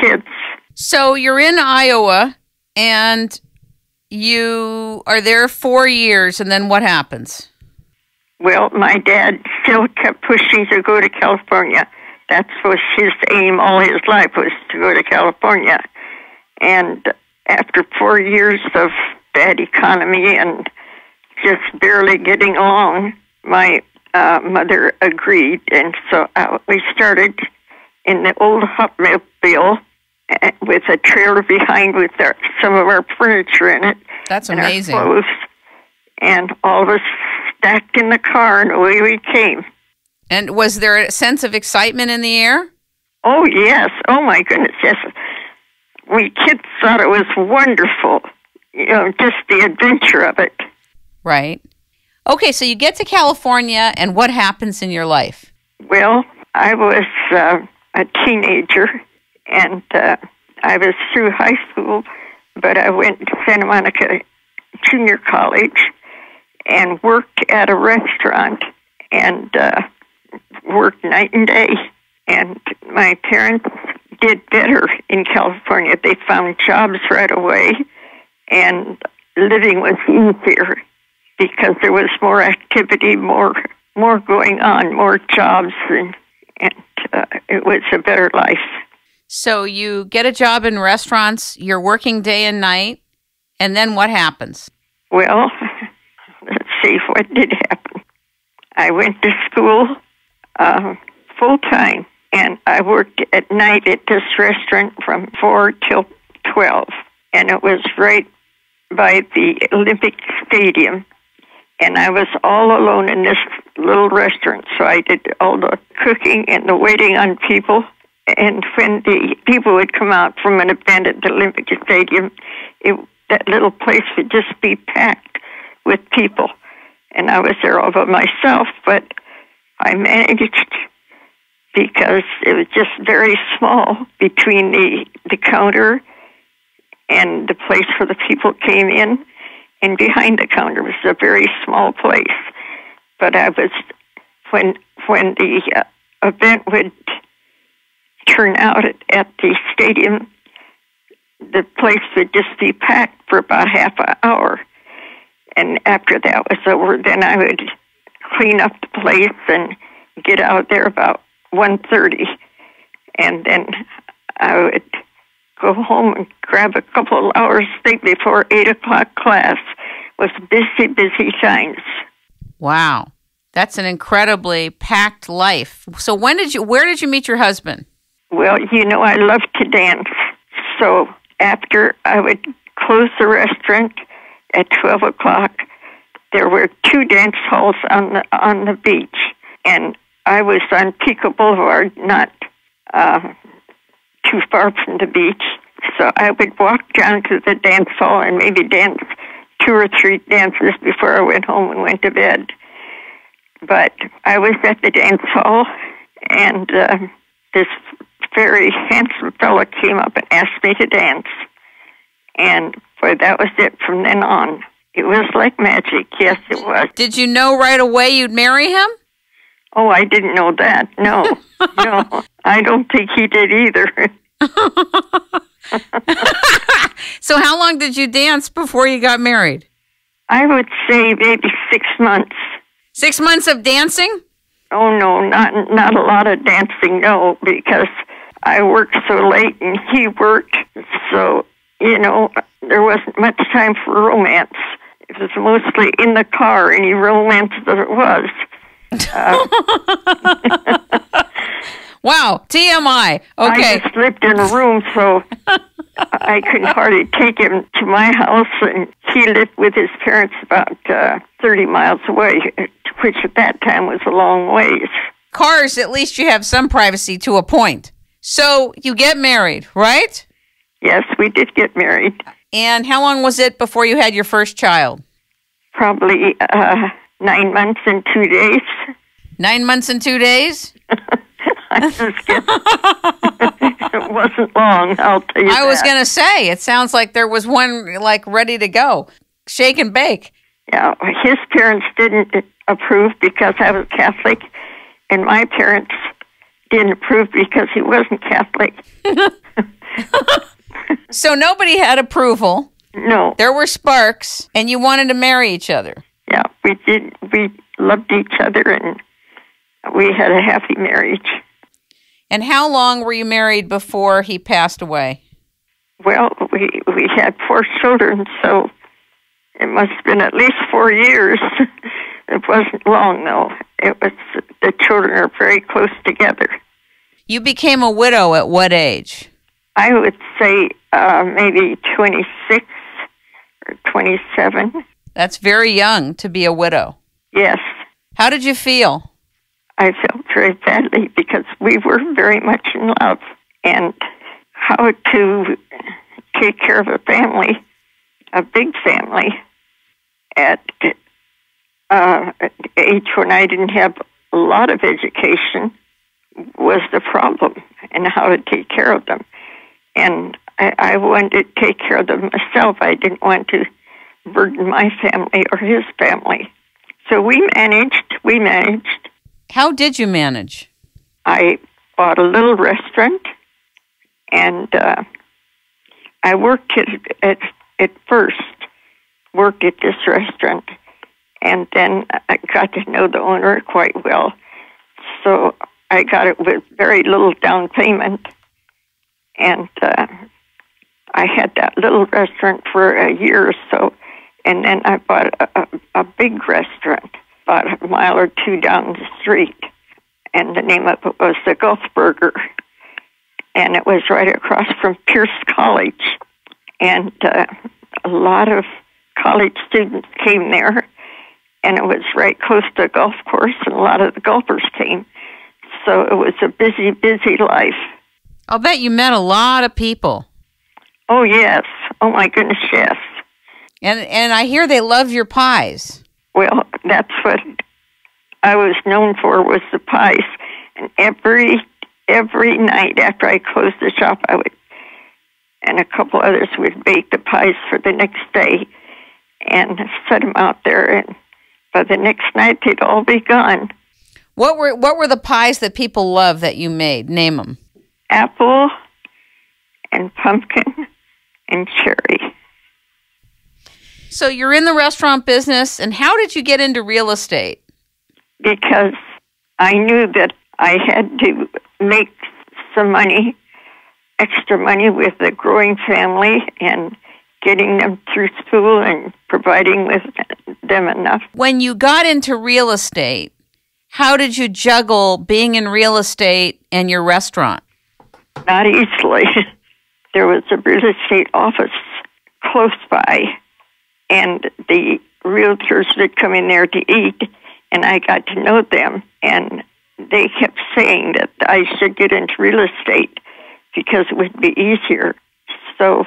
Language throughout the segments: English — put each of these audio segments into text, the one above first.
kids. So you're in Iowa, and you are there 4 years, and then what happens? Well, my dad still kept pushing to go to California. That was his aim all his life, was to go to California. And after 4 years of bad economy and just barely getting along, my mother agreed. And so we started in the old Hotmobile with a trailer behind with some of our furniture in it. That's amazing. And our clothes, and all of us stacked in the car, and away we came. And was there a sense of excitement in the air? Oh, yes. Oh, my goodness, yes. We kids thought it was wonderful, just the adventure of it. Right. Okay, so you get to California, and what happens in your life? Well, I was a teenager, and I was through high school, but I went to Santa Monica Junior College and worked at a restaurant and worked night and day. And my parents did better in California. They found jobs right away, and living was easier because there was more activity, more going on, more jobs, and it was a better life. So you get a job in restaurants, you're working day and night, and then what happens? Well, let's see, what did happen? I went to school full-time, and I worked at night at this restaurant from 4 till 12, and it was right by the Olympic Stadium, and I was all alone in this little restaurant, so I did all the cooking and the waiting on people. And when the people would come out from an event at the Olympic Stadium, that little place would just be packed with people. And I was there all by myself, but I managed because it was just very small between the counter and the place where the people came in, and behind the counter was a very small place. But I was, when the event would turn out at the stadium, the place would just be packed for about half an hour. And after that was over, then I would clean up the place and get out there about 1:30. And then I would go home and grab a couple of hours sleep before 8 o'clock class. It was busy, busy times. Wow. That's an incredibly packed life. So where did you meet your husband? Well, I love to dance. So after I would close the restaurant at 12 o'clock, there were 2 dance halls on the beach. And I was on Pico Boulevard, not too far from the beach. So I would walk down to the dance hall and maybe dance 2 or 3 dances before I went home and went to bed. But I was at the dance hall, and this very handsome fellow came up and asked me to dance. And boy, that was it from then on. It was like magic. Yes, it was. Did you know right away you'd marry him? Oh, I didn't know that. No, no. I don't think he did either. So how long did you dance before you got married? I would say maybe 6 months. 6 months of dancing? Oh, no, not a lot of dancing, no, because I worked so late and he worked. So, there wasn't much time for romance. It was mostly in the car, any romance that it was. Wow, TMI. Okay. I just lived in a room, so I couldn't hardly take him to my house, and he lived with his parents about 30 miles away, which at that time was a long ways. Cars, at least you have some privacy to a point. So you get married, right? Yes, we did get married. And how long was it before you had your first child? Probably 9 months and 2 days. 9 months and 2 days? I just kidding. It wasn't long, I'll tell you I was going to say, it sounds like there was one, ready to go. Shake and bake. Yeah, his parents didn't approve because I was Catholic, and my parents didn't approve because he wasn't Catholic. So nobody had approval. No. There were sparks, and you wanted to marry each other. Yeah, we did. We loved each other, and we had a happy marriage. And how long were you married before he passed away? Well, we had 4 children, so it must have been at least 4 years. It wasn't long, though. It was, the children are very close together. You became a widow at what age? I would say maybe 26 or 27. That's very young to be a widow. Yes. How did you feel? I felt very badly because we were very much in love. And how to take care of a family, a big family, at an age when I didn't have a lot of education was the problem, and how to take care of them. And I wanted to take care of them myself. I didn't want to burden my family or his family. So we managed. How did you manage? I bought a little restaurant, and I worked at first, worked at this restaurant, and then I got to know the owner quite well. So I got it with very little down payment, and I had that little restaurant for a year or so, and then I bought a big restaurant, about a mile or 2 down the street, and the name of it was the Gulf Burger, and it was right across from Pierce College, and a lot of college students came there, and it was right close to a golf course, and a lot of the golfers came. So it was a busy, busy life. I'll bet you met a lot of people. Oh, yes. Oh, my goodness, yes. And I hear they love your pies. Well, that's what I was known for, was the pies. And every night after I closed the shop, I would, and a couple others would bake the pies for the next day and set them out there. And by the next night, they'd all be gone. What were the pies that people love that you made? Name them. Apple and pumpkin and cherry. So you're in the restaurant business, and how did you get into real estate? Because I knew that I had to make some money, extra money with a growing family and getting them through school and providing with them enough. When you got into real estate, how did you juggle being in real estate and your restaurant? Not easily. There was a real estate office close by, and the realtors would come in there to eat, and I got to know them, and they kept saying that I should get into real estate because it would be easier. So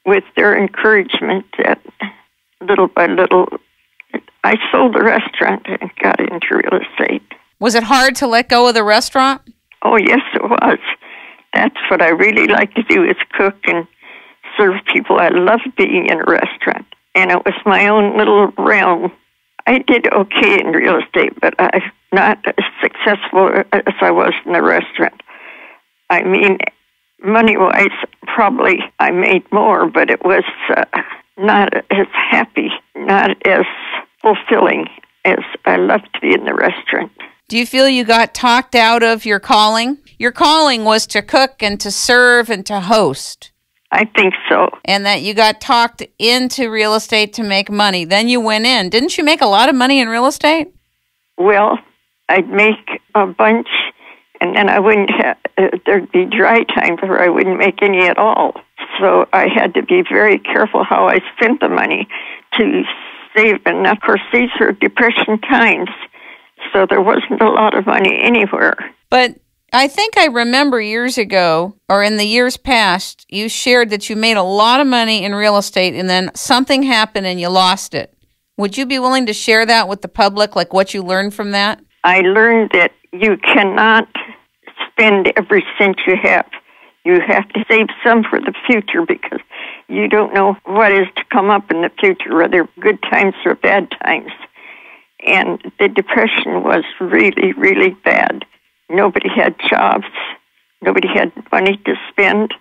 with their encouragement, little by little, I sold the restaurant and got into real estate. Was it hard to let go of the restaurant? Oh, yes, it was. That's what I really like to do, is cook and serve people. I love being in a restaurant, and it was my own little realm. I did okay in real estate, but I'm not as successful as I was in the restaurant. I mean, money-wise, probably I made more, but it was not as happy, not as fulfilling as I love to be in the restaurant. Do you feel you got talked out of your calling? Your calling was to cook and to serve and to host. I think so. And that you got talked into real estate to make money. Then you went in. Didn't you make a lot of money in real estate? Well, I'd make a bunch, and then I wouldn't have, there'd be dry times where I wouldn't make any at all. So I had to be very careful how I spent the money to save enough. Of course, these were depression times, so there wasn't a lot of money anywhere. But I think I remember years ago, or in the years past, you shared that you made a lot of money in real estate and then something happened and you lost it. Would you be willing to share that with the public, like what you learned from that? I learned that you cannot spend every cent you have. You have to save some for the future because you don't know what is to come up in the future, whether good times or bad times. And the depression was really, really bad. Nobody had jobs. Nobody had money to spend.